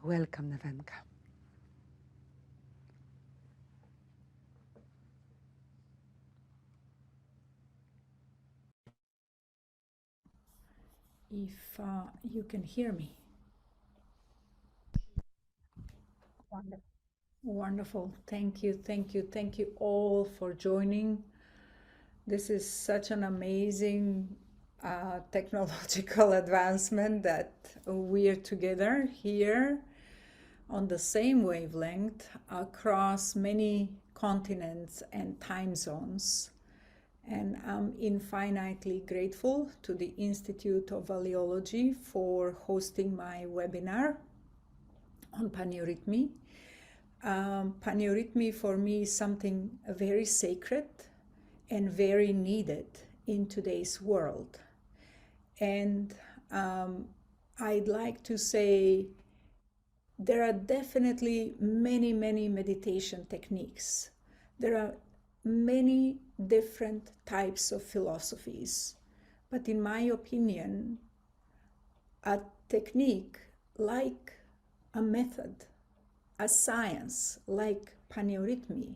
Welcome, Nevenka. If you can hear me. Wonderful. Wonderful. Thank you, thank you, thank you all for joining. This is such an amazing technological advancement that we're together here on the same wavelength across many continents and time zones. And I'm infinitely grateful to the Institute of Valiology for hosting my webinar on PanEuRytmia. PanEuRytmia for me is something very sacred and very needed in today's world. And I'd like to say there are definitely many, many meditation techniques. There are many different types of philosophies. But in my opinion, a technique like a method, a science like PanEuRytmia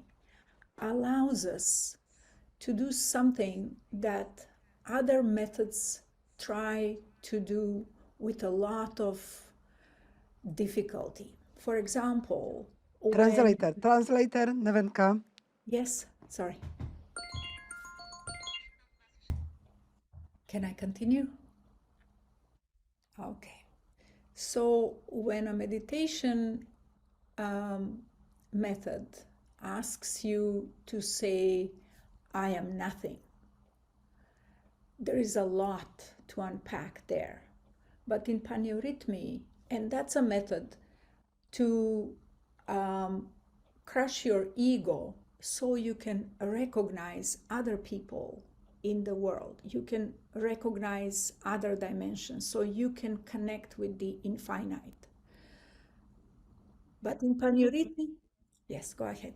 allows us to do something that other methods try to do with a lot of difficulty. For example, Translator, Nevenka. Yes, sorry. Can I continue? Okay. So when a meditation method asks you to say, I am nothing, there is a lot to unpack there. But in PanEuRytmia, and that's a method to crush your ego so you can recognize other people in the world. You can recognize other dimensions, so you can connect with the infinite. But in PanEuRytmia, yes, go ahead.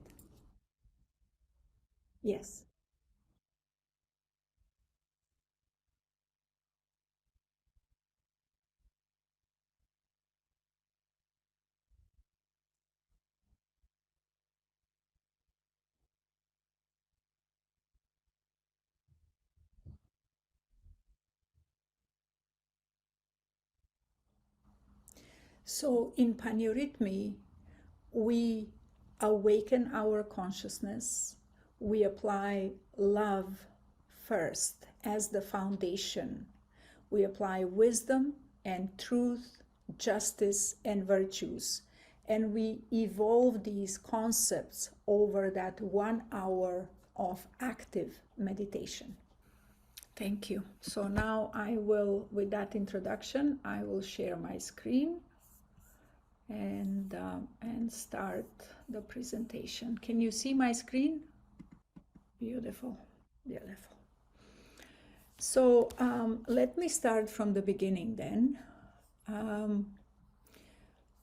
Yes. So in PanEuRytmia, we awaken our consciousness. We apply love first as the foundation. We apply wisdom and truth, justice and virtues. And we evolve these concepts over that 1 hour of active meditation. Thank you. So now I will, with that introduction, I will share my screen and start the presentation. Can you see my screen? Beautiful, beautiful. So let me start from the beginning then.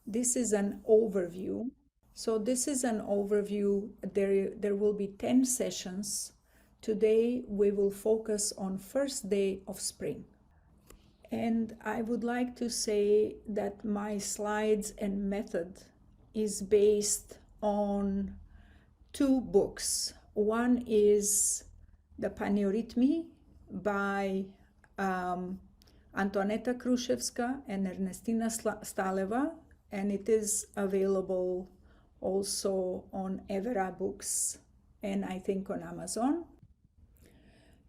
This is an overview. So this is an overview. There will be 10 sessions. Today we will focus on first day of spring. And I would like to say that my slides and method is based on 2 books. One is the PanEuRytmia by Antoneta Kruszewska and Ernestina Staleva, and it is available also on Evera Books and I think on Amazon.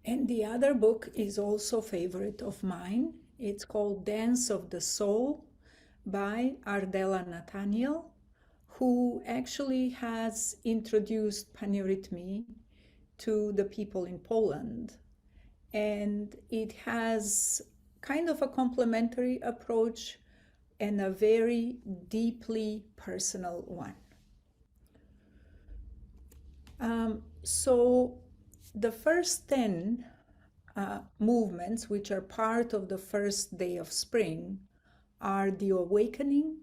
And the other book is also a favorite of mine. It's called Dance of the Soul by Ardella Nathaniel, who actually has introduced PanEuRytmia to the people in Poland. And it has kind of a complementary approach and a very deeply personal one. So the first 10 movements, which are part of the first day of spring, are the awakening,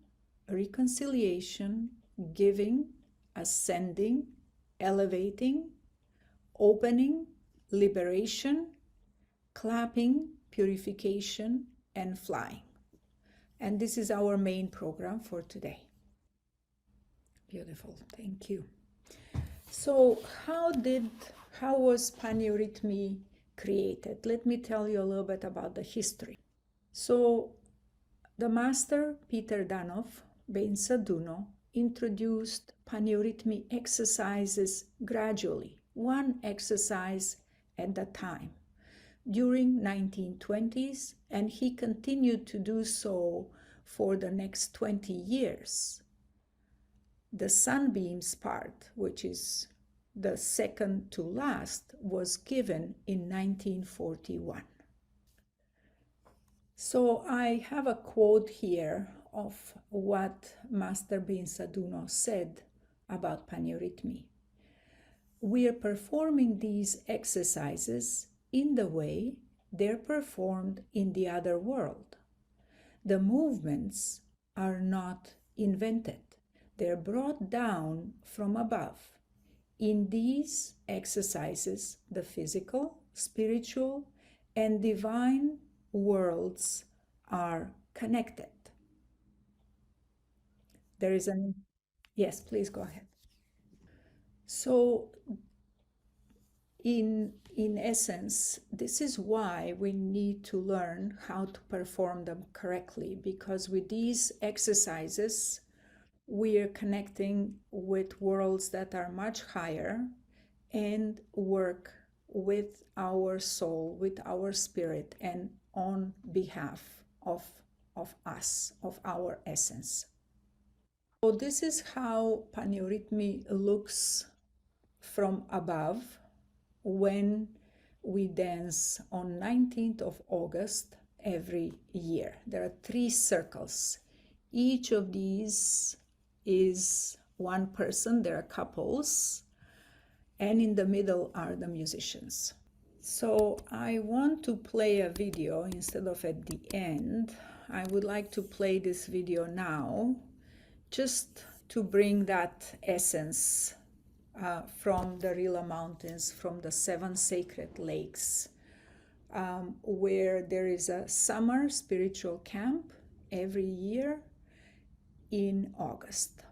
reconciliation, giving, ascending, elevating, opening, liberation, clapping, purification, and flying. And this is our main program for today. Beautiful, thank you. So how was PanEuRytmia created? Let me tell you a little bit about the history. So the master Peter Danov Bensaduno introduced PanEuRytmia exercises gradually, one exercise at a time, during 1920s, and he continued to do so for the next 20 years. The sunbeams part, which is the second to last, was given in 1941. So I have a quote here of what Master Bensaduno said about PanEuRytmia. We are performing these exercises in the way they're performed in the other world. The movements are not invented. They're brought down from above. In these exercises, the physical, spiritual, and divine worlds are connected. There is an... Yes, please go ahead. So, in essence, this is why we need to learn how to perform them correctly, because with these exercises, we are connecting with worlds that are much higher and work with our soul, with our spirit, and on behalf of us, of our essence. So this is how PanEuRytmia looks from above when we dance on 19th of August every year. There are 3 circles. Each of these is one person, there are couples, and in the middle are the musicians. So I want to play a video instead of at the end. I would like to play this video now, just to bring that essence from the Rila Mountains, from the 7 sacred lakes, where there is a summer spiritual camp every year in August.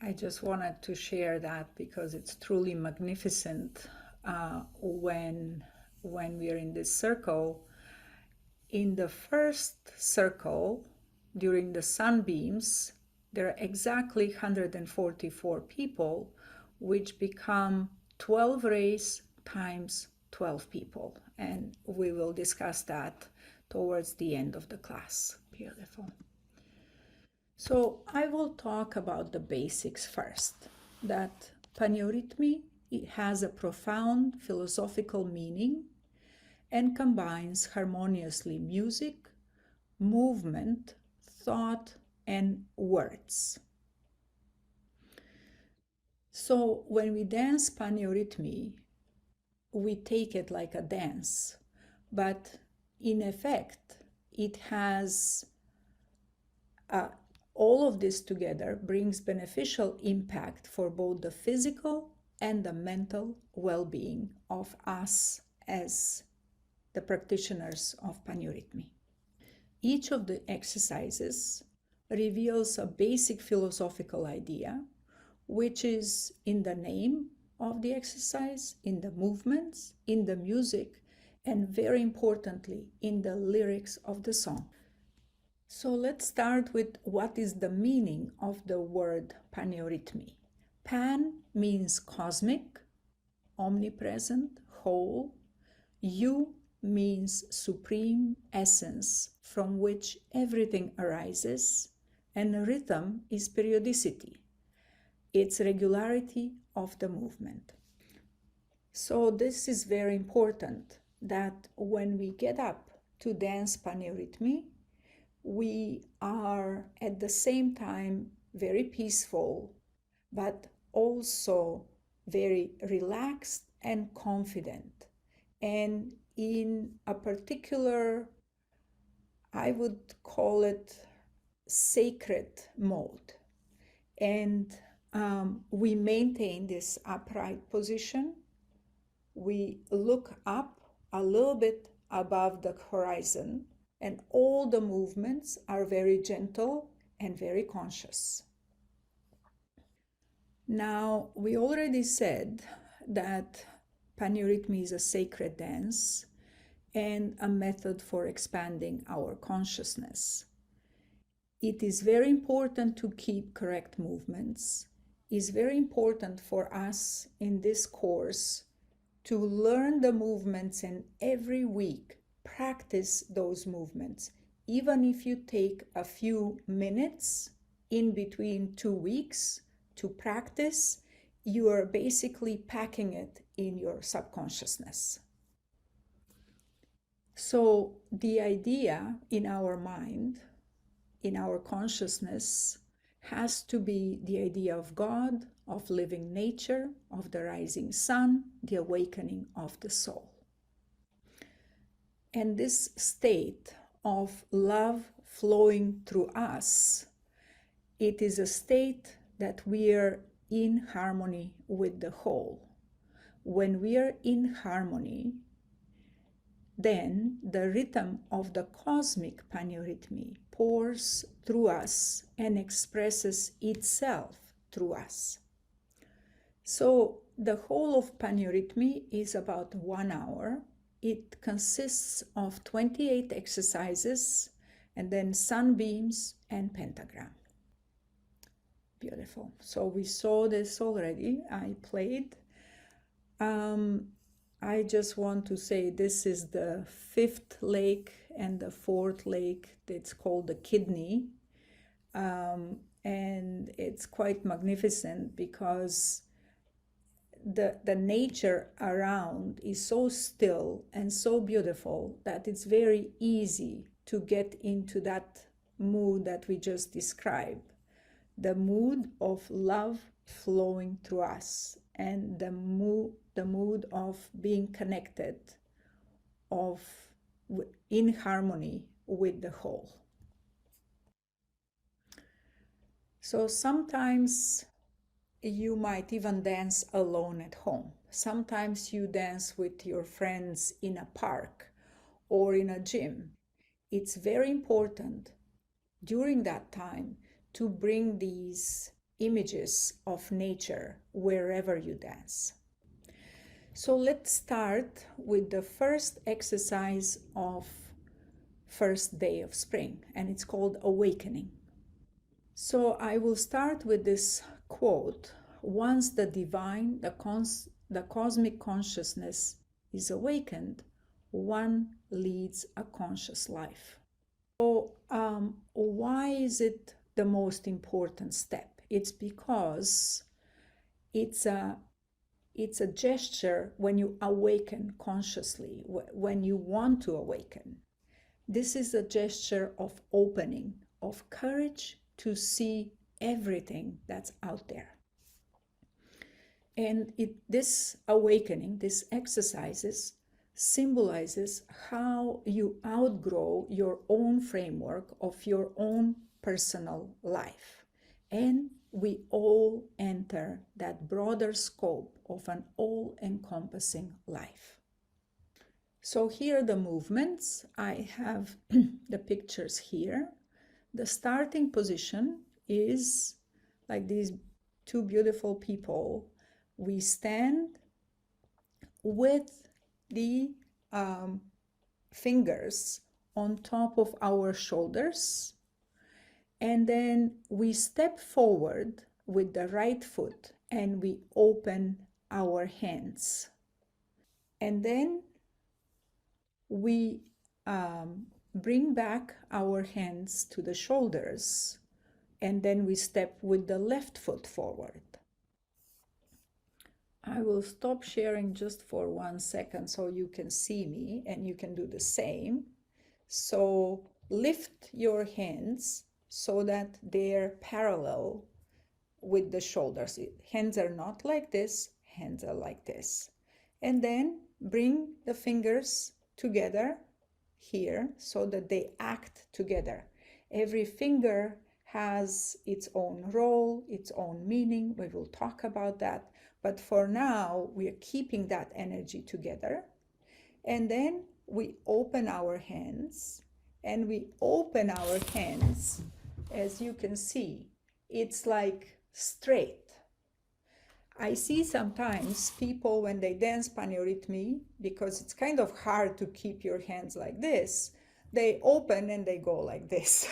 I just wanted to share that because it's truly magnificent when we are in this circle. In the first circle, during the sunbeams, there are exactly 144 people, which become 12 rays times 12 people. And we will discuss that towards the end of the class. Beautiful. So I will talk about the basics first, that PanEuRytmia, it has a profound philosophical meaning and combines harmoniously music, movement, thought, and words. So when we dance PanEuRytmia, we take it like a dance, but in effect, it has all of this together brings beneficial impact for both the physical and the mental well-being of us as the practitioners of PanEuRytmia. Each of the exercises reveals a basic philosophical idea, which is in the name of the exercise, in the movements, in the music, and very importantly, in the lyrics of the song. So let's start with what is the meaning of the word PanEuRytmia. Pan means cosmic, omnipresent, whole. Eu means supreme essence from which everything arises, and rhythm is periodicity. It's regularity of the movement. So this is very important, that when we get up to dance PanEuRytmia, we are at the same time very peaceful, but also very relaxed and confident, and in a particular, I would call it sacred mode. And we maintain this upright position. We look up a little bit above the horizon, and all the movements are very gentle and very conscious. Now, we already said that PanEuRytmia is a sacred dance and a method for expanding our consciousness. It is very important to keep correct movements. It's very important for us in this course to learn the movements and every week practice those movements. Even if you take a few minutes in between 2 weeks to practice, you are basically packing it in your subconsciousness. So the idea in our mind, in our consciousness, has to be the idea of God, of living nature, of the rising sun, the awakening of the soul. And this state of love flowing through us, it is a state that we are in harmony with the whole. When we are in harmony, then the rhythm of the cosmic PanEuRytmia pours through us and expresses itself through us. So the whole of PanEuRytmia is about 1 hour. It consists of 28 exercises and then sunbeams and pentagram. Beautiful. So we saw this already. I played. I just want to say this is the 5th lake and the 4th lake. It's called the kidney. And it's quite magnificent because the nature around is so still and so beautiful that it's very easy to get into that mood that we just described. The mood of love flowing through us, and the mood of being connected, of in harmony with the whole. So sometimes you might even dance alone at home. Sometimes you dance with your friends in a park or in a gym. It's very important during that time to bring these images of nature wherever you dance. So let's start with the first exercise of first day of spring, and it's called awakening. So I will start with this quote. Once the divine, the cosmic consciousness is awakened, one leads a conscious life. So why is it the most important step? It's because it's a gesture when you awaken consciously, when you want to awaken. This is a gesture of opening, of courage to see everything that's out there. And this awakening, this exercises, symbolizes how you outgrow your own framework of your own personal life. And we all enter that broader scope of an all-encompassing life. So here are the movements. I have the pictures here. The starting position is like these two beautiful people. We stand with the fingers on top of our shoulders, and then we step forward with the right foot and we open our hands. And then we bring back our hands to the shoulders, and then we step with the left foot forward. I will stop sharing just for 1 second so you can see me and you can do the same. So lift your hands so that they're parallel with the shoulders. Hands are not like this, hands are like this. And then bring the fingers together here so that they act together. Every finger has its own role, its own meaning. We will talk about that. But for now, we are keeping that energy together. And then we open our hands, and we open our hands, as you can see, it's like straight. I see sometimes people when they dance PanEuRytmia, because it's kind of hard to keep your hands like this, they open and they go like this.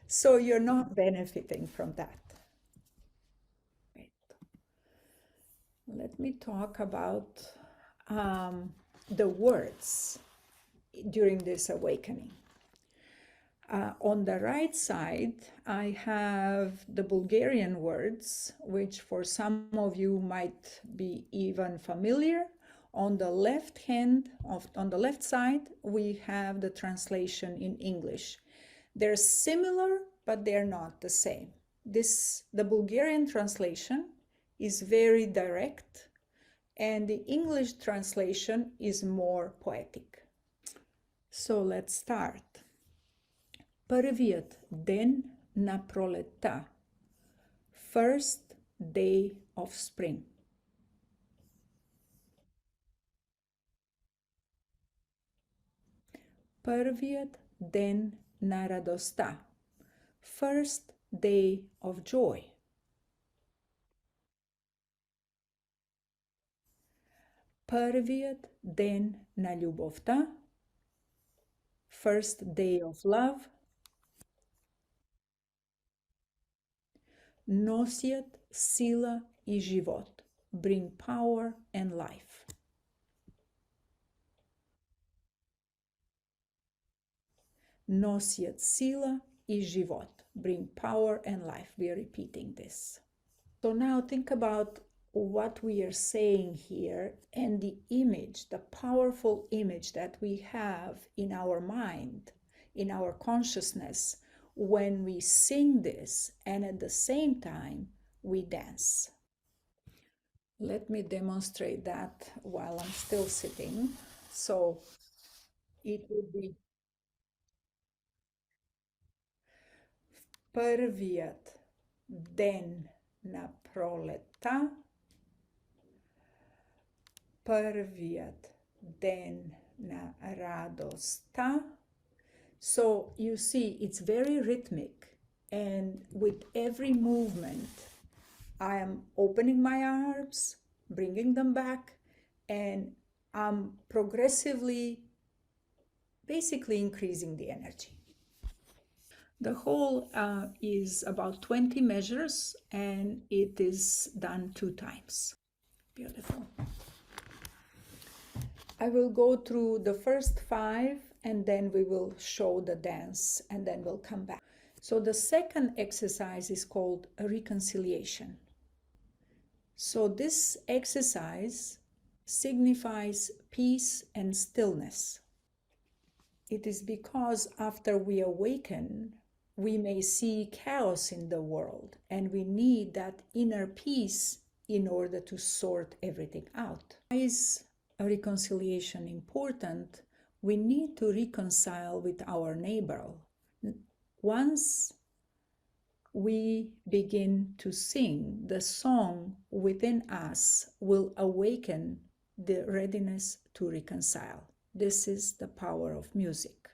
So you're not benefiting from that. Let me talk about the words during this awakening. On the right side, I have the Bulgarian words, which for some of you might be even familiar. On the left side, we have the translation in English. They're similar, but they're not the same. The Bulgarian translation is very direct, and the English translation is more poetic. So let's start. Първият ден на пролетта. First day of spring. Първият ден на радостта. First day of joy. Първият ден на любовта. First day of love. Носят сила и живот. Bring power and life. Носят сила и живот. Bring power and life. We are repeating this. So now think about what we are saying here and the image, the powerful image that we have in our mind, in our consciousness, when we sing this and at the same time we dance. Let me demonstrate that while I'm still sitting. So it would be първият ден на пролетта. Първият ден на радостта. So you see, it's very rhythmic, and with every movement, I am opening my arms, bringing them back, and I'm progressively, basically increasing the energy. The whole is about 20 measures, and it is done 2 times. Beautiful. I will go through the first 5, and then we will show the dance, and then we'll come back. So the second exercise is called reconciliation. So this exercise signifies peace and stillness. It is because after we awaken, we may see chaos in the world, and we need that inner peace in order to sort everything out. Why is a reconciliation important? We need to reconcile with our neighbor. Once we begin to sing, the song within us will awaken the readiness to reconcile. This is the power of music.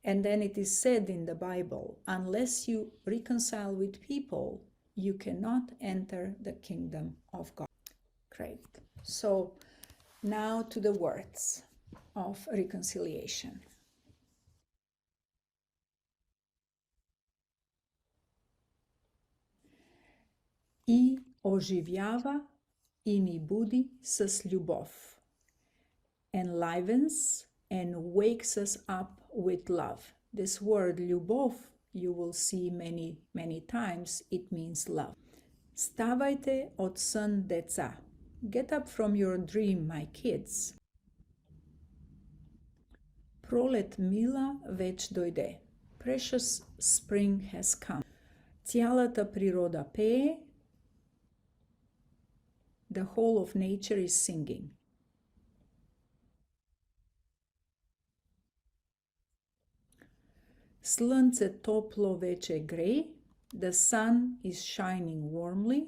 And then it is said in the Bible, unless you reconcile with people, you cannot enter the kingdom of God. Great. So now to the words of reconciliation. I oživljava i ni budi s ljubov. Enlivens and wakes us up with love. This word ljubov, you will see many times, it means love. Stavajte od san deca. Get up from your dream, my kids. Prolet mila već dojde. Precious spring has come. Цялата природа пее. The whole of nature is singing. Slunce toplo veče gre. The sun is shining warmly.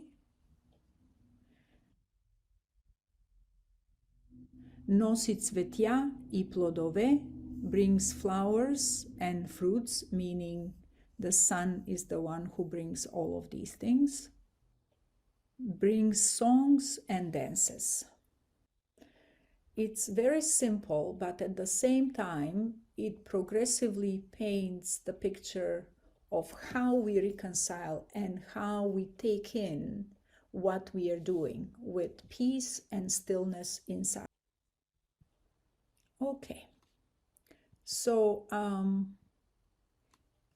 Nosi cvetja I plodove, brings flowers and fruits, meaning the sun is the one who brings all of these things. Brings songs and dances. It's very simple, but at the same time, it progressively paints the picture of how we reconcile and how we take in what we are doing with peace and stillness inside. Okay, so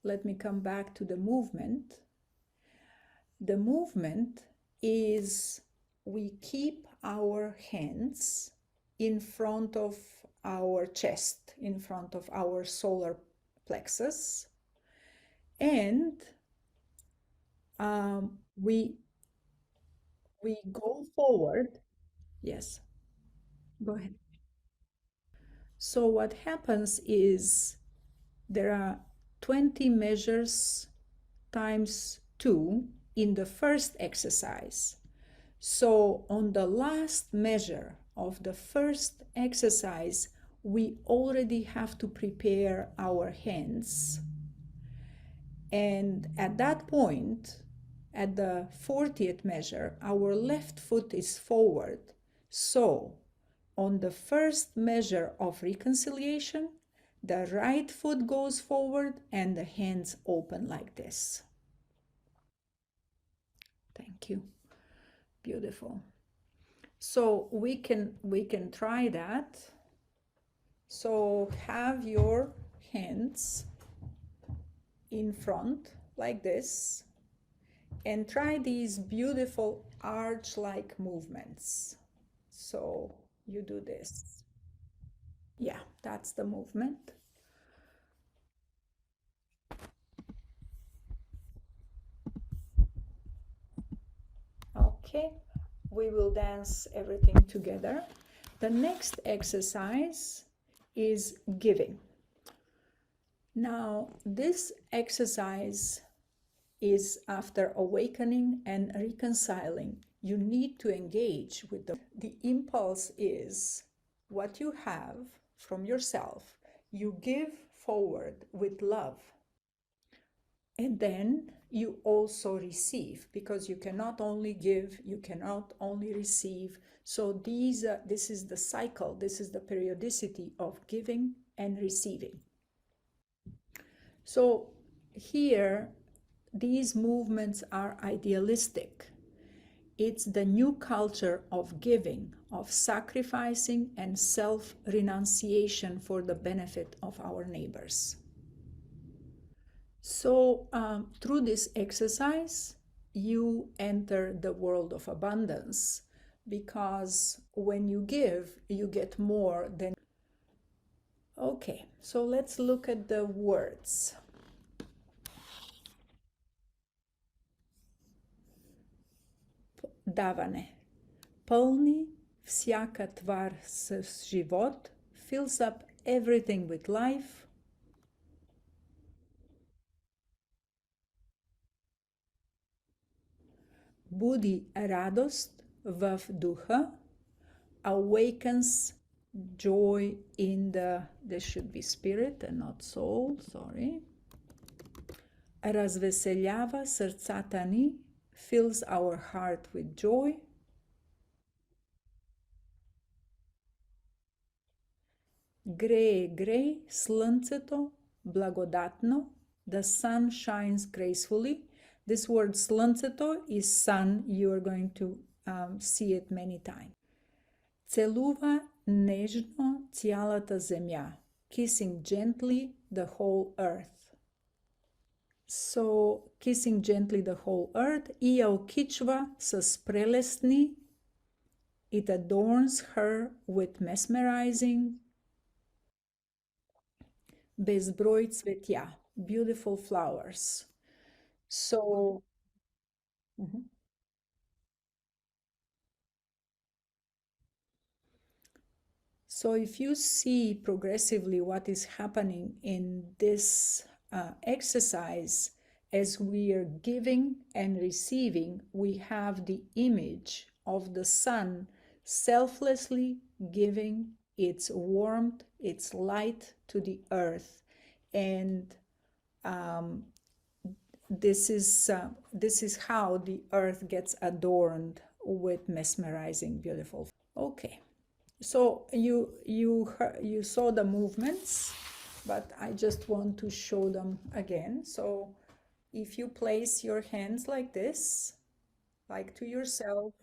let me come back to the movement. The movement is we keep our hands in front of our chest, in front of our solar plexus, and we go forward. Yes, go ahead. So what happens is there are 20 measures times 2 in the first exercise. So on the last measure of the first exercise, we already have to prepare our hands. And at that point, at the 40th measure, our left foot is forward. So on the first measure of reconciliation, the right foot goes forward and the hands open like this. Thank you. Beautiful. So we can try that. So have your hands in front like this and try these beautiful arch-like movements. So you do this. Yeah, that's the movement. Okay, we will dance everything together. The next exercise is giving. Now, this exercise is after awakening and reconciling. You need to engage with the impulse is what you have from yourself, you give forward with love. And then you also receive, because you cannot only give, you cannot only receive. So this is the cycle, this is the periodicity of giving and receiving. So here, these movements are idealistic. It's the new culture of giving, of sacrificing and self-renunciation for the benefit of our neighbors. So through this exercise, you enter the world of abundance, because when you give, you get more than... Okay, so let's look at the words. Davane. Polni всяка твар с живот, fills up everything with life. Буди радост в духа, awakens joy in the, this should be spirit and not soul, sorry. Развеселява сърцата ни, fills our heart with joy. Грее слънцето благодатно, the sun shines gracefully. This word слънцето is sun. You are going to see it many times. Целува нежно цялата земя, kissing gently the whole earth. So, kissing gently the whole earth, и я окичва с прелестни, it adorns her with mesmerizing, безброй цветя, beautiful flowers. So, so if you see progressively what is happening in this exercise, as we are giving and receiving, we have the image of the sun selflessly giving its warmth, its light to the earth. And this is how the earth gets adorned with mesmerizing, beautiful. Okay, so you saw the movements, but I just want to show them again. So if you place your hands like this, like to yourself,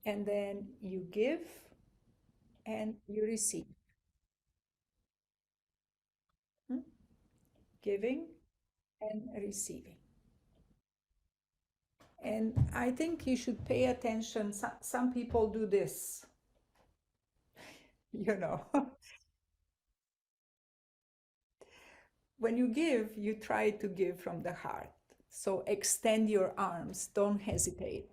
and then you give and you receive. Giving and receiving. And I think you should pay attention. Some people do this, you know. When you give, you try to give from the heart. So extend your arms, don't hesitate.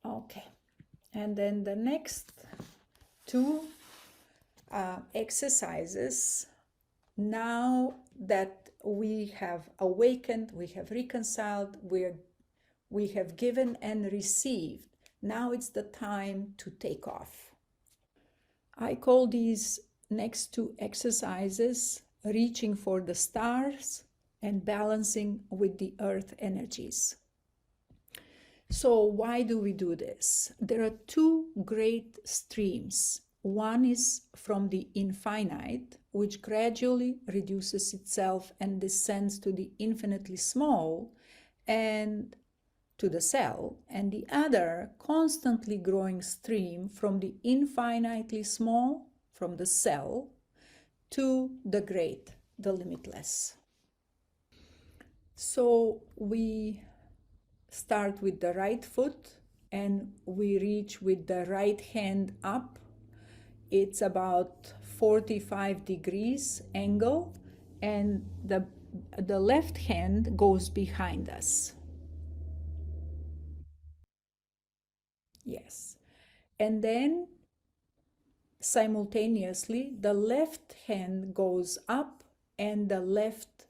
Okay, and then the next two exercises, now that we have awakened, we have reconciled, we have given and received, now it's the time to take off. I call these next two exercises reaching for the stars and balancing with the earth energies. So why do we do this? There are two great streams. One is from the infinite, which gradually reduces itself and descends to the infinitely small and to the cell, and the other constantly growing stream from the infinitely small, from the cell, to the great, the limitless. So we start with the right foot and we reach with the right hand up. It's about 45 degrees angle, and the left hand goes behind us. Yes. And then simultaneously the left hand goes up and the left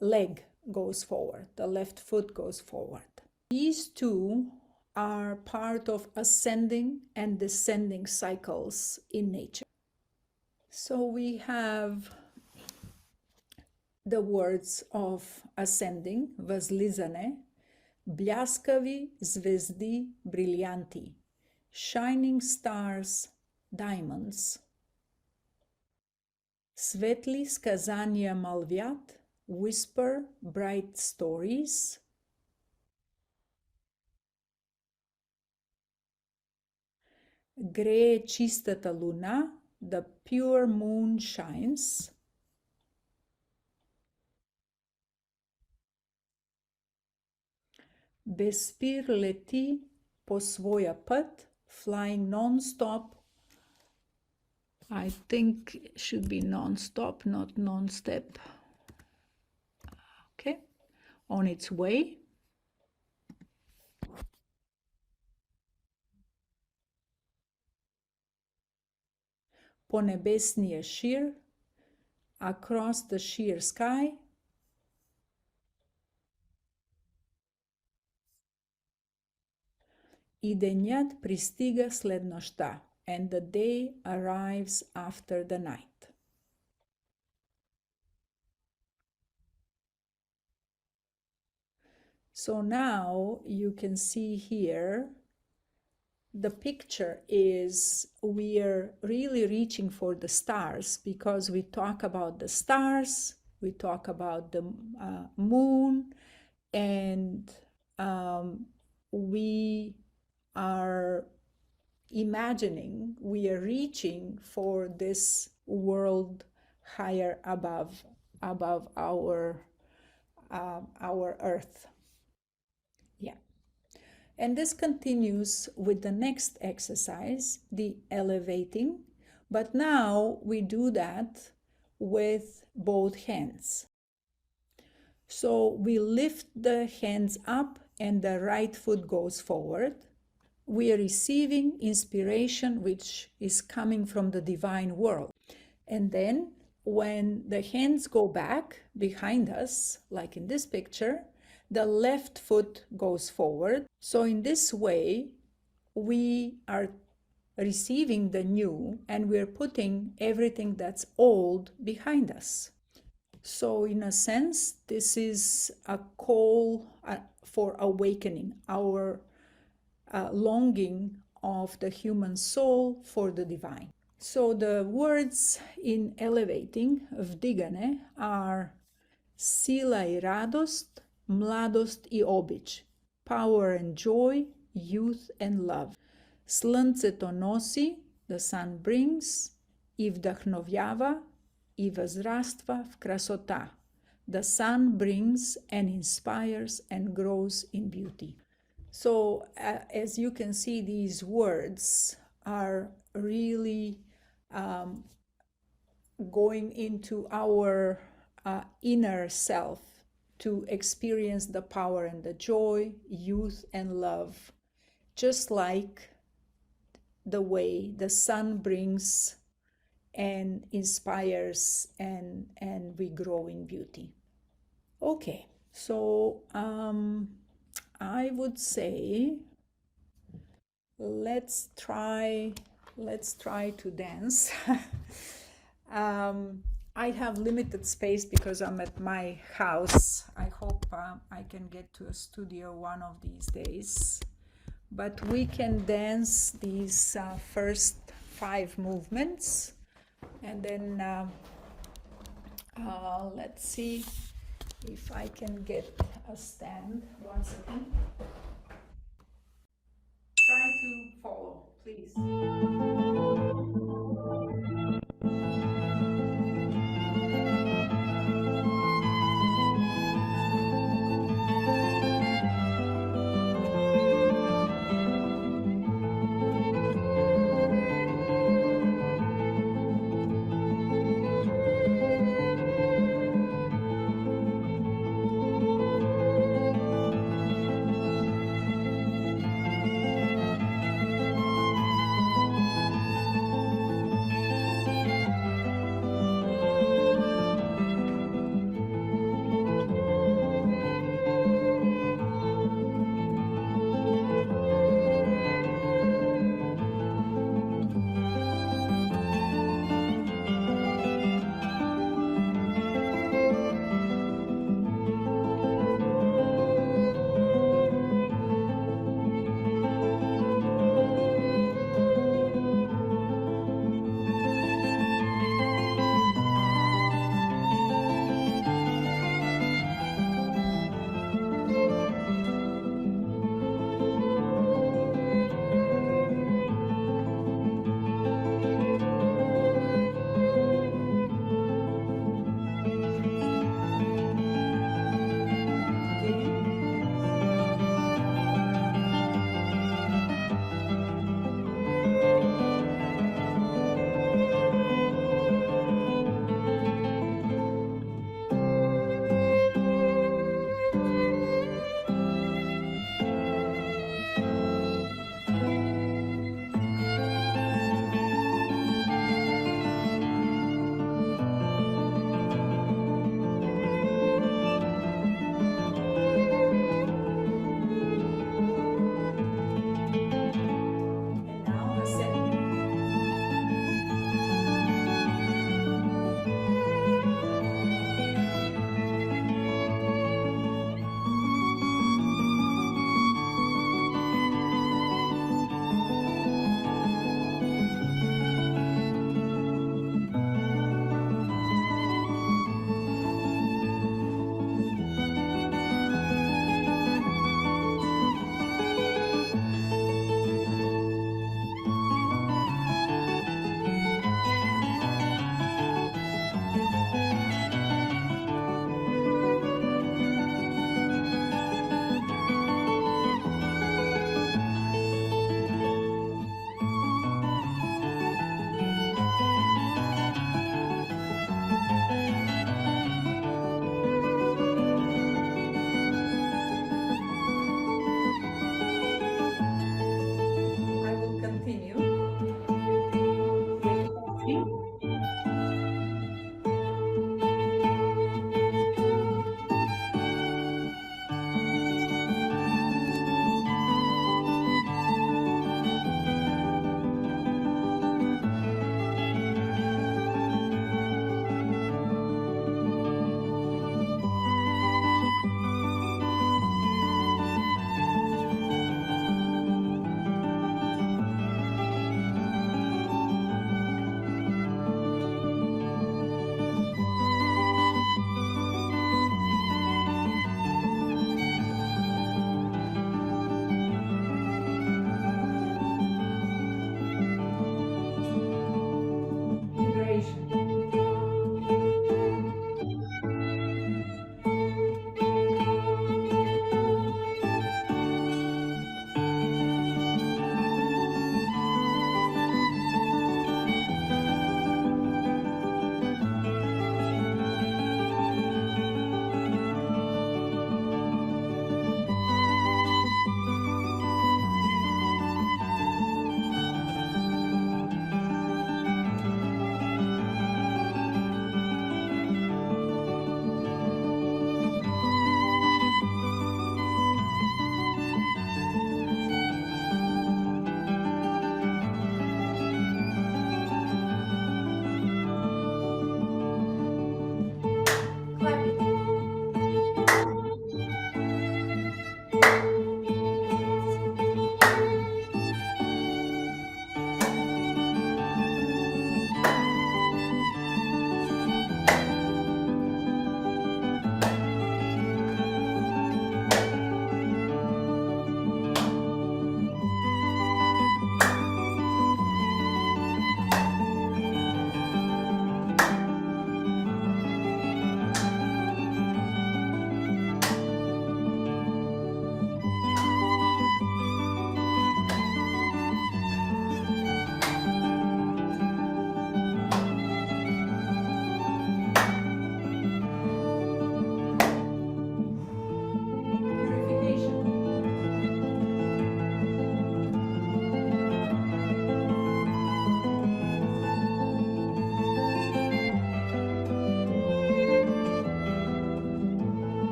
leg goes forward, the left foot goes forward. These two are part of ascending and descending cycles in nature. So we have the words of ascending, възлизане, бляскави звезди, брилянти, shining stars, diamonds, светли сказания мълвят, whisper bright stories, грее чистата луна, the pure moon shines, без спир лети по своя път, flying non-stop. I think it should be non-stop, not non-step. Okay, on its way. По небесния шир, across the sheer sky. И денят пристига след нощта, and the day arrives after the night. So now you can see here, the picture is we are really reaching for the stars, because we talk about the stars, we talk about the moon, and we are imagining, we are reaching for this world higher above our earth. Yeah. And this continues with the next exercise, the elevating, but now we do that with both hands. So we lift the hands up and the right foot goes forward. We are receiving inspiration which is coming from the divine world. And then when the hands go back behind us, like in this picture, the left foot goes forward. So in this way, we are receiving the new and we're putting everything that's old behind us. So in a sense, this is a call for awakening, our longing of the human soul for the divine. So the words in elevating of Digane are sila и радост, младост и обич, power and joy, youth and love. Слънцето носи, the sun brings, и вдъхновява, и възраства в красота. The sun brings and inspires and grows in beauty. So as you can see, these words are really going into our inner self to experience the power and the joy, youth and love, just like the way the sun brings and inspires and we grow in beauty. Okay, so I would say let's try to dance. I have limited space because I'm at my house. I hope I can get to a studio one of these days. But we can dance these first 5 movements, and then let's see if I can get a stand. 1 second. Try to follow, please.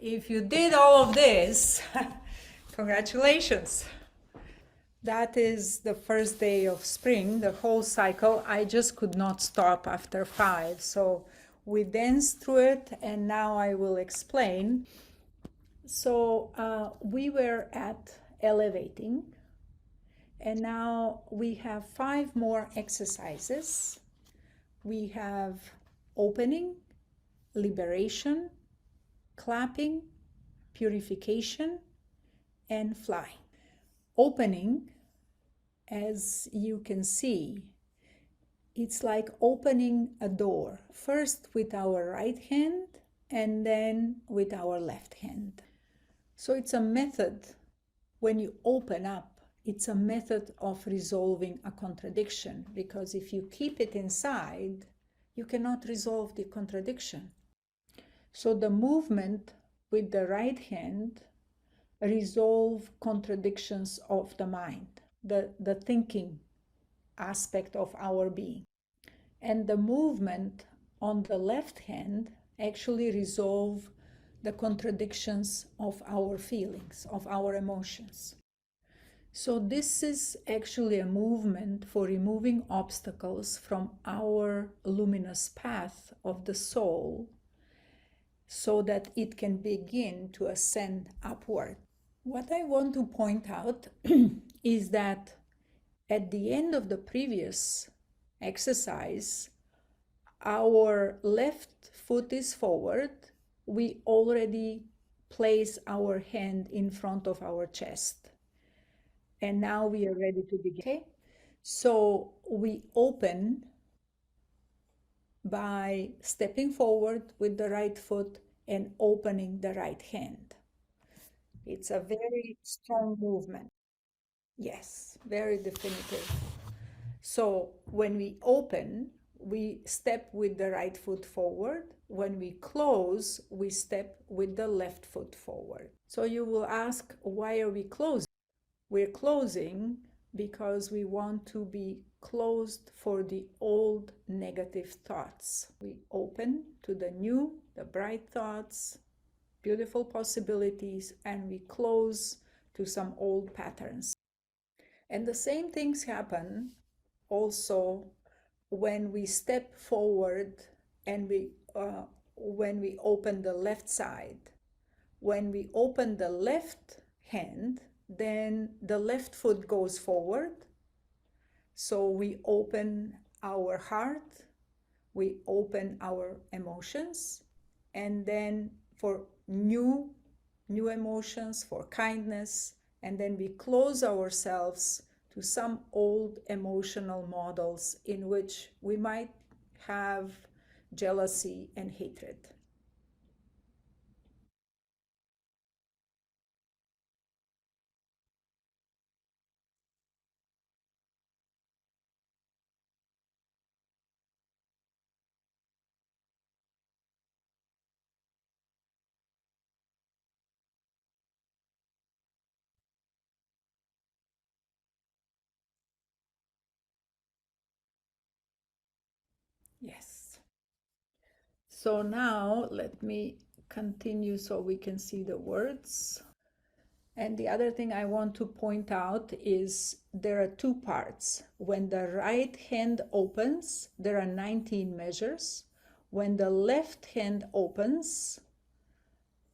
if you did all of this, congratulations. That is the first day of spring, the whole cycle. I just could not stop after 5. So we danced through it, and now I will explain. So we were at elevating, and now we have 5 more exercises. We have opening, liberation, clapping, purification, and flying. Opening, as you can see, it's like opening a door, first with our right hand and then with our left hand. So it's a method, when you open up, it's a method of resolving a contradiction, because if you keep it inside, you cannot resolve the contradiction. So the movement with the right hand resolve contradictions of the mind, the thinking aspect of our being. And the movement on the left hand actually resolve the contradictions of our feelings, of our emotions. So this is actually a movement for removing obstacles from our luminous path of the soul, so that it can begin to ascend upward. What I want to point out is that at the end of the previous exercise, our left foot is forward. We already place our hand in front of our chest. And now we are ready to begin. Okay? So we open by stepping forward with the right foot and opening the right hand. It's a very strong movement. Yes, very definitive. So when we open, we step with the right foot forward. When we close, we step with the left foot forward. So you will ask, why are we closing? We're closing because we want to be closed for the old negative thoughts. We open to the new, the bright thoughts, beautiful possibilities, and we close to some old patterns. And the same things happen also when we step forward and when we open the left side. When we open the left hand, then the left foot goes forward. So we open our heart, we open our emotions, and then for new emotions, for kindness, and then we close ourselves to some old emotional models in which we might have jealousy and hatred. Yes. So now let me continue so we can see the words. And the other thing I want to point out is there are 2 parts. When the right hand opens, there are 19 measures. When the left hand opens,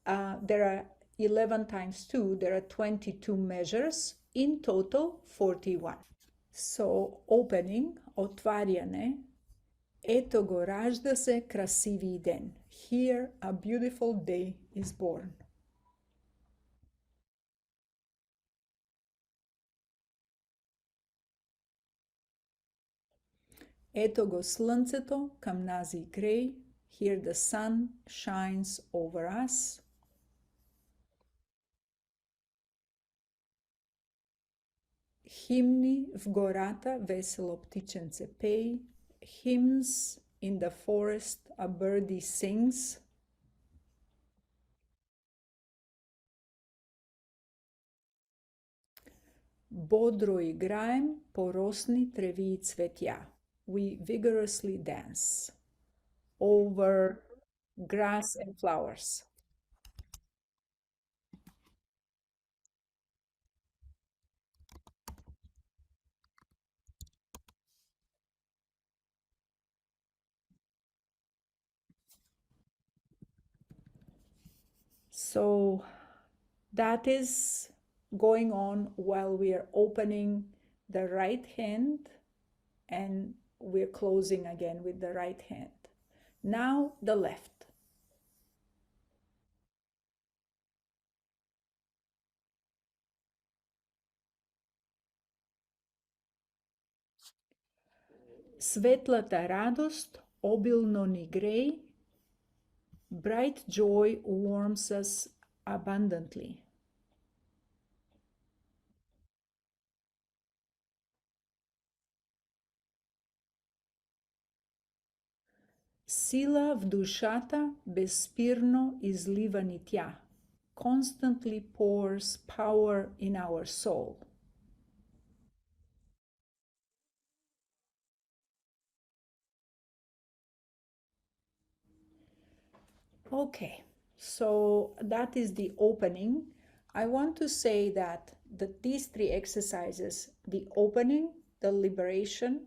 there are 11 times 2, there are 22 measures, in total 41. So opening, otvarjane, eto go ražda se krasivi den. Here a beautiful day is born. Eto go slънцето към нас игрей. Here the sun shines over us. Hymni в гората весело птиченце пей. Hymns in the forest a birdie sings. Бодро играем по росни треви и цветя. We vigorously dance over grass and flowers. So that is going on while we are opening the right hand and we're closing again with the right hand. Now the left. Svetlata radost obilno ni grej, bright joy warms us abundantly. Sila v dušata bezspirno izliva ni tja, constantly pours power in our soul. Okay, so that is the opening. I want to say that these three exercises, the opening, the liberation,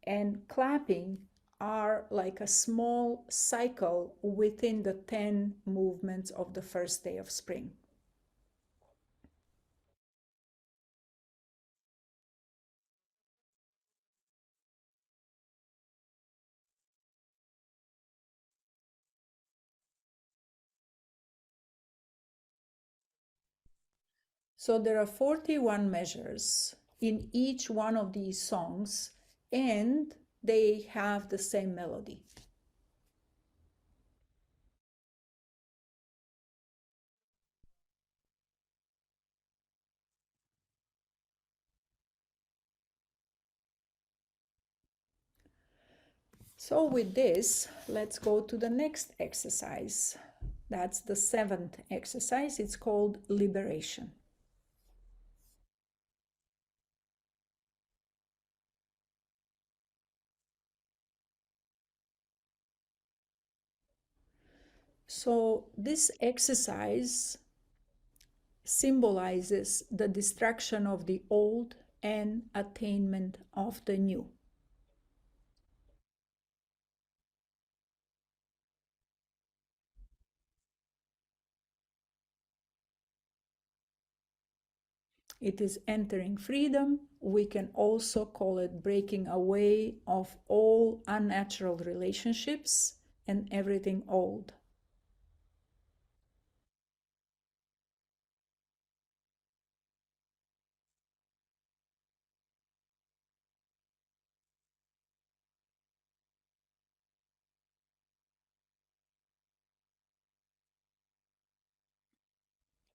and clapping, are like a small cycle within the 10 movements of the first day of spring. So there are 41 measures in each one of these songs, and they have the same melody. So with this, let's go to the next exercise. That's the 7th exercise. It's called liberation. So this exercise symbolizes the destruction of the old and attainment of the new. It is entering freedom. We can also call it breaking away of all unnatural relationships and everything old.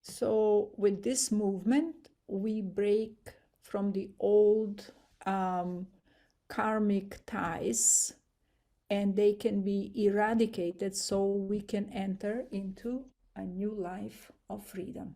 So with this movement, we break from the old karmic ties, and they can be eradicated so we can enter into a new life of freedom.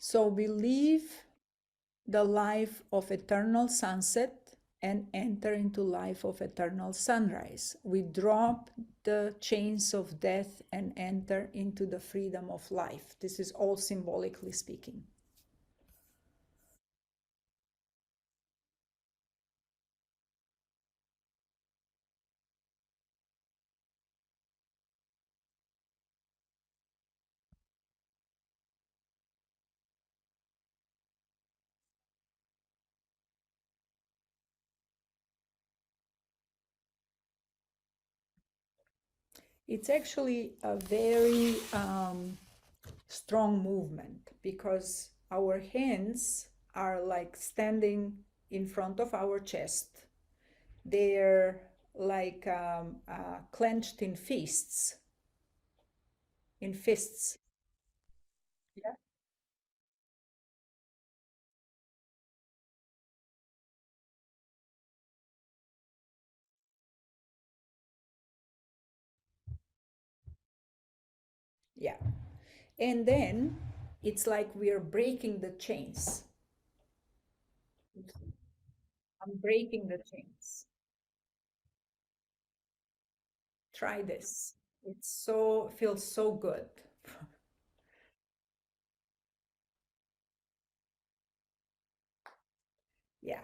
So we leave the life of eternal sunset and enter into life of eternal sunrise. We drop the chains of death and enter into the freedom of life. This is all symbolically speaking. It's actually a very strong movement because our hands are like standing in front of our chest. They're like clenched in fists. In fists. Yeah. Yeah. And then it's like we are breaking the chains. I'm breaking the chains. Try this. It's so feels so good. Yeah.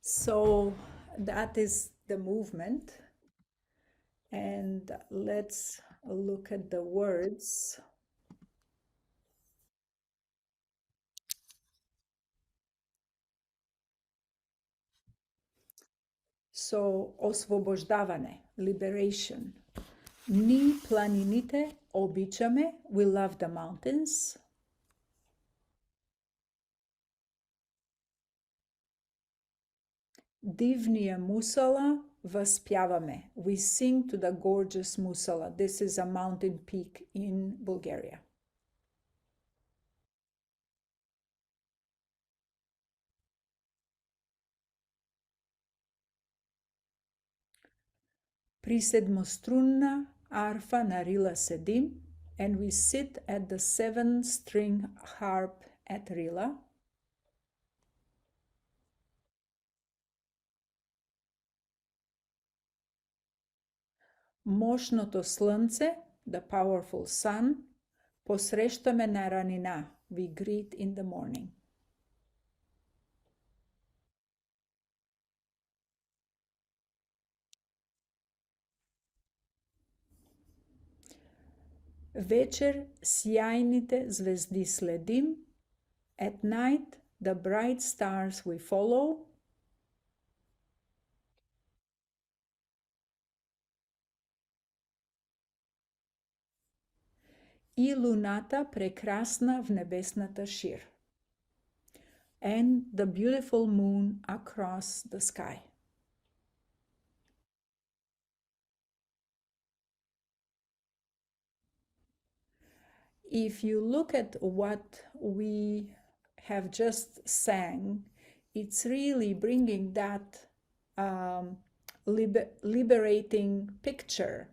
So that is the movement. And let's look at the words. So osvobождаване, liberation. Ni planiните обичаме, we love the mountains. Divnia Musala Vaspyavame. We sing to the gorgeous Musala. This is a mountain peak in Bulgaria. Приседмострунна arfa narila sedim, and we sit at the 7-string harp at Rila. Мощното слънце, the powerful sun, посрещаме на ранина, we greet in the morning. Вечер сияйните звезди следим. At night, the bright stars we follow. И луната прекрасна в небесната шир. And the beautiful moon across the sky. If you look at what we have just sang, it's really bringing that liberating picture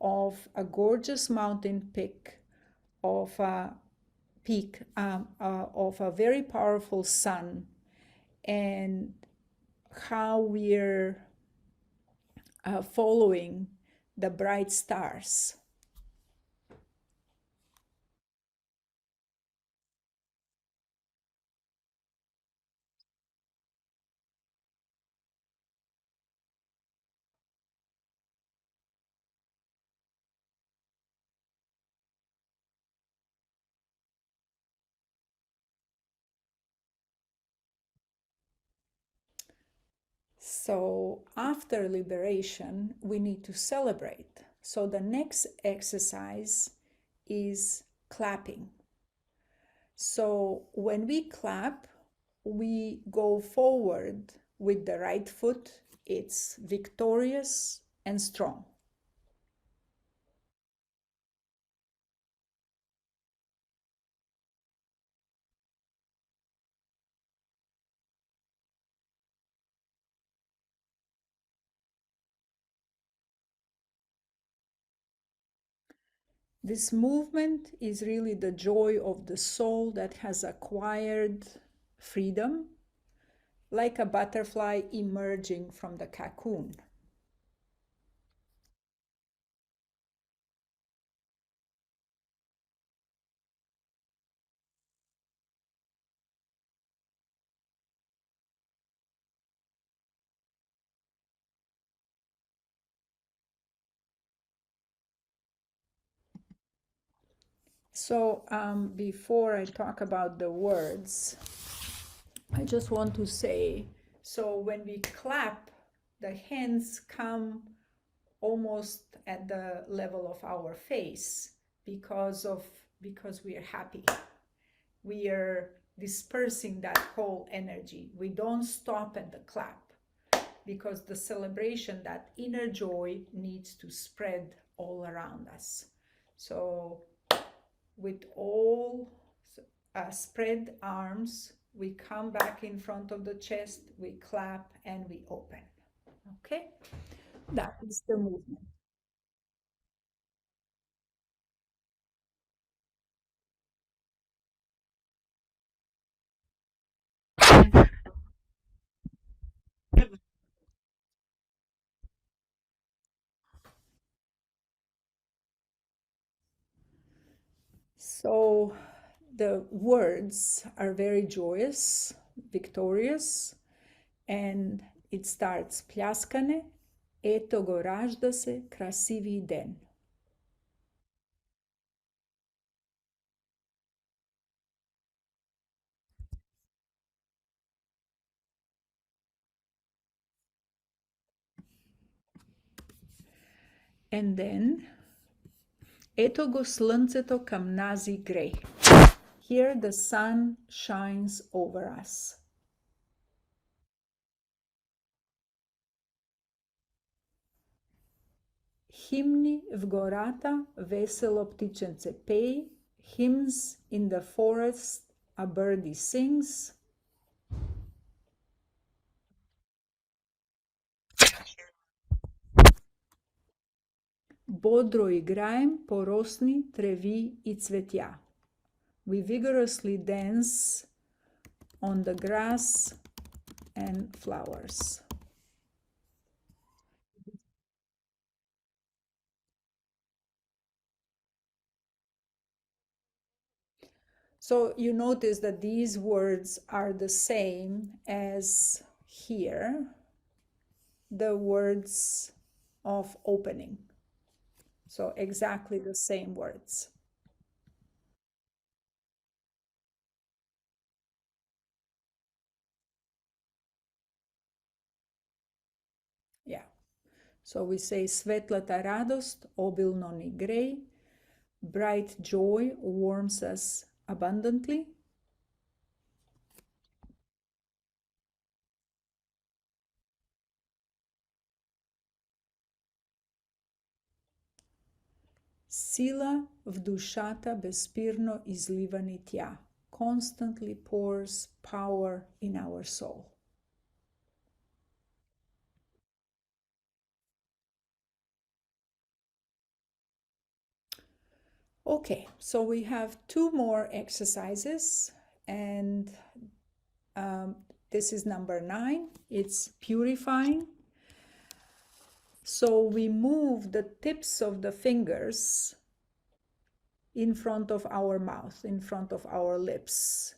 of a gorgeous mountain peak, of a of a very powerful sun, and how we're following the bright stars. So after liberation, we need to celebrate. So the next exercise is clapping. So when we clap, we go forward with the right foot. It's victorious and strong. This movement is really the joy of the soul that has acquired freedom, like a butterfly emerging from the cocoon. So before I talk about the words, I just want to say, so when we clap, the hands come almost at the level of our face because we are happy. We are dispersing that whole energy. We don't stop at the clap because the celebration, that inner joy, needs to spread all around us. So with all spread arms, we come back in front of the chest, we clap, and we open. Okay? That is the movement. So the words are very joyous, victorious, and it starts pljaskane, eto go ražda se krasivi den. And then eto go slnceto kam nazi gre. Here the sun shines over us. Hymni v gorata veselo ptičence pej, hymns in the forest a birdie sings. Bodro igrajem po rosni trevi I cvetja. We vigorously dance on the grass and flowers. So you notice that these words are the same as here, the words of opening. So exactly the same words. Yeah. So we say svetlata radost, obilno ni grej, bright joy warms us abundantly. Sila v dušata bespirno izlivani tja, constantly pours power in our soul. Okay, so we have two more exercises, and this is number 9. It's purifying. So we move the tips of the fingers in front of our mouth, in front of our lips.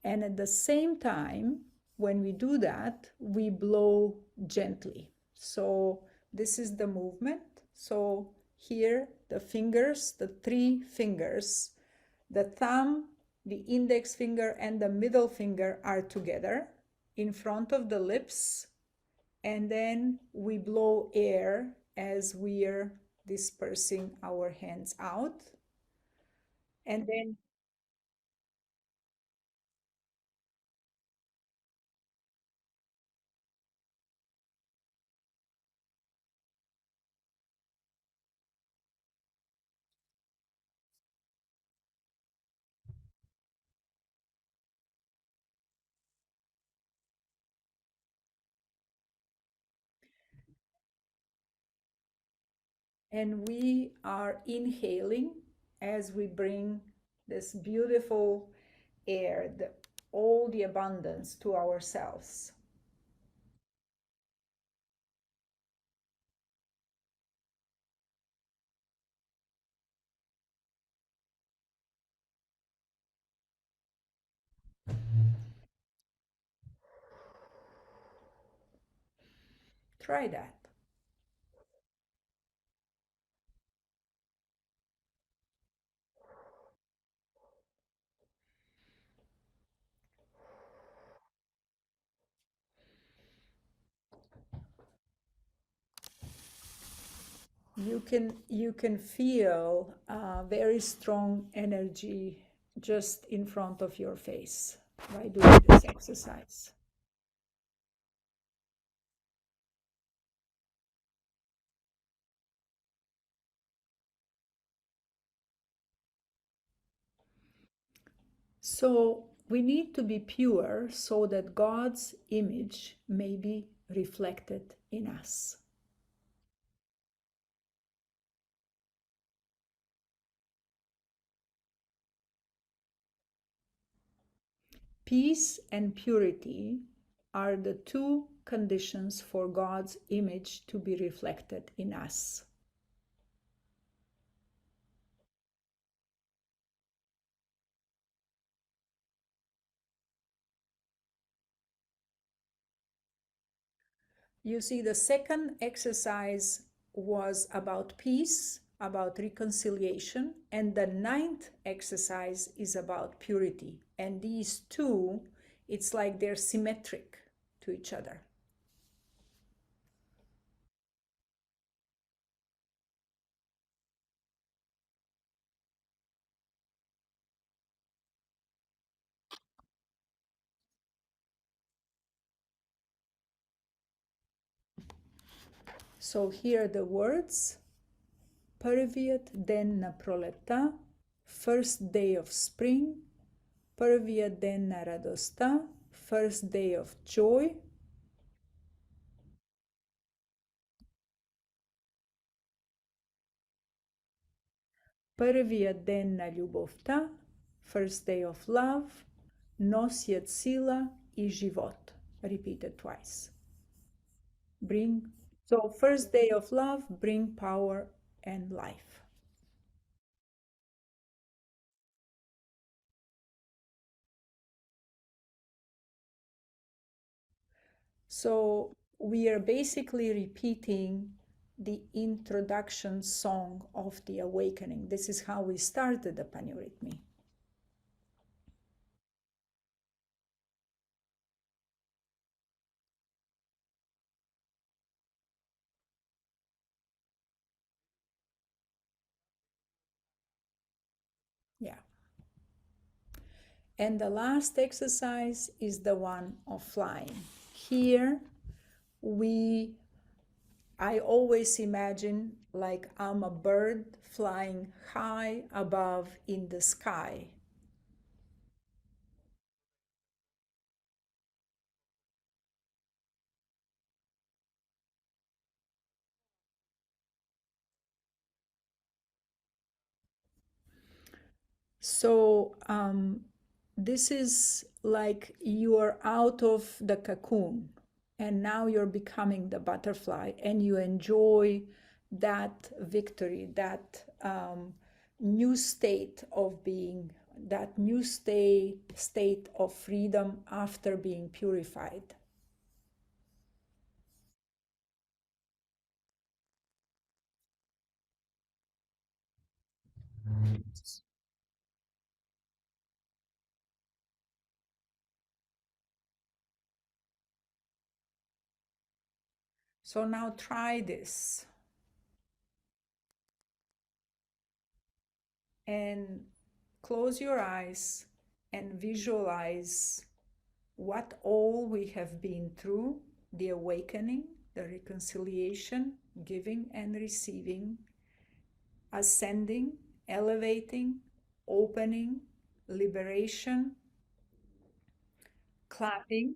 And at the same time, when we do that, we blow gently. So this is the movement. So here, the fingers, the 3 fingers, the thumb, the index finger, and the middle finger are together in front of the lips. And then we blow air as we are dispersing our hands out. And then and we are inhaling as we bring this beautiful air, all the abundance to ourselves. Try that. You can feel very strong energy just in front of your face by doing this exercise. So we need to be pure so that God's image may be reflected in us. Peace and purity are the 2 conditions for God's image to be reflected in us. You see, the second exercise was about peace, about reconciliation, and the ninth exercise is about purity. And these two, it's like they're symmetric to each other. So here are the words. Prvijet den na proleta, first day of spring. Prvijet den na radosta, first day of joy. Prvijet den na ljubovta, first day of love. Nosiet sila I život. Repeated twice. So first day of love, bring power and life. So we are basically repeating the introduction song of the awakening. This is how we started the PanEuRytmia. Yeah. And the last exercise is the one of flying. Here I always imagine like I'm a bird flying high above in the sky. So this is like you are out of the cocoon and now you're becoming the butterfly and you enjoy that victory, that new state of being, that new state of freedom after being purified. So now try this and close your eyes and visualize what all we have been through, the awakening, the reconciliation, giving and receiving, ascending, elevating, opening, liberation, clapping.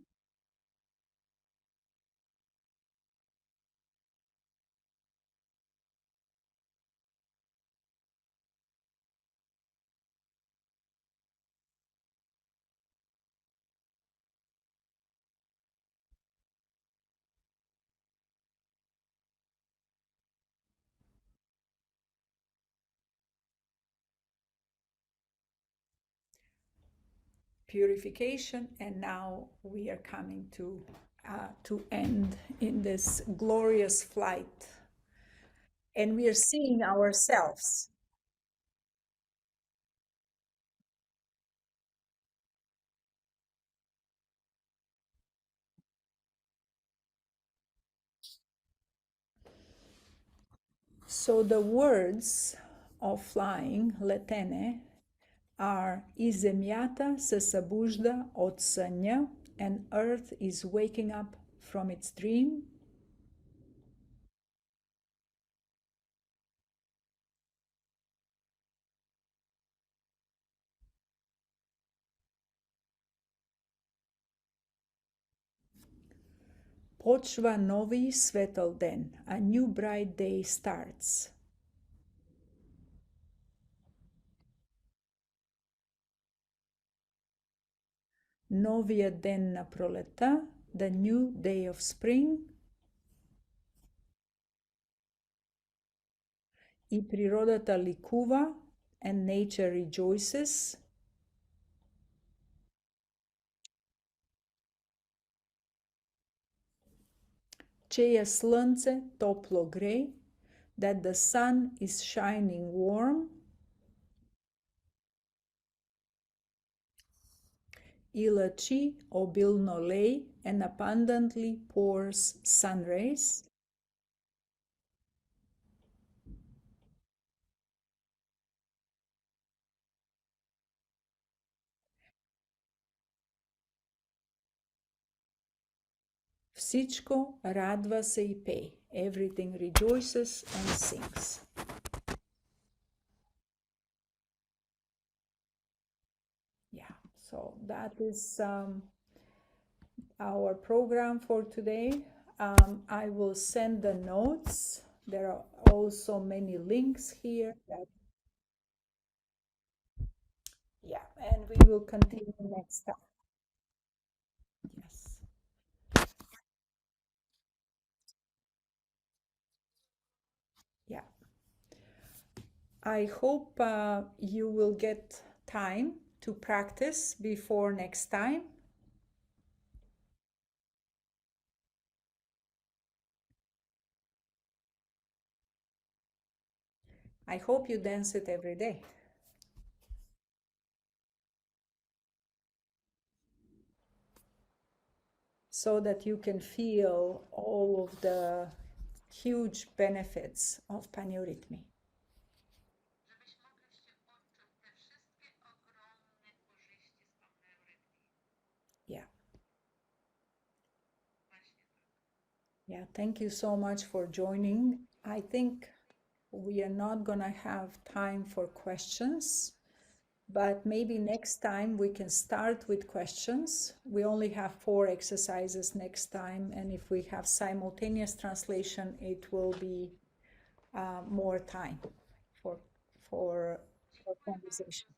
Purification, and now we are coming to end in this glorious flight, and we are seeing ourselves. So the words of flying, letene, are I zemljata se sabužda od sanja, and earth is waking up from its dream. Počva novi svetel den, a new bright day starts. Novija denna proleta, the new day of spring. I prirodata likuva, and nature rejoices. Ce je slunce toplo gre, that the sun is shining warm, I luči obilno lej and abundantly pours sun rays. Vsičko radva se I pej. Everything rejoices and sings. Yeah, so that is our program for today. I will send the notes. There are also many links here. Yeah, and we will continue next time. Yes. Yeah. I hope you will get time to practice before next time. I hope you dance it every day. So that you can feel all of the huge benefits of PanEuRytmia. Yeah. Yeah, thank you so much for joining. I think we are not gonna have time for questions, but maybe next time we can start with questions. We only have 4 exercises next time, and if we have simultaneous translation, it will be more time for conversation.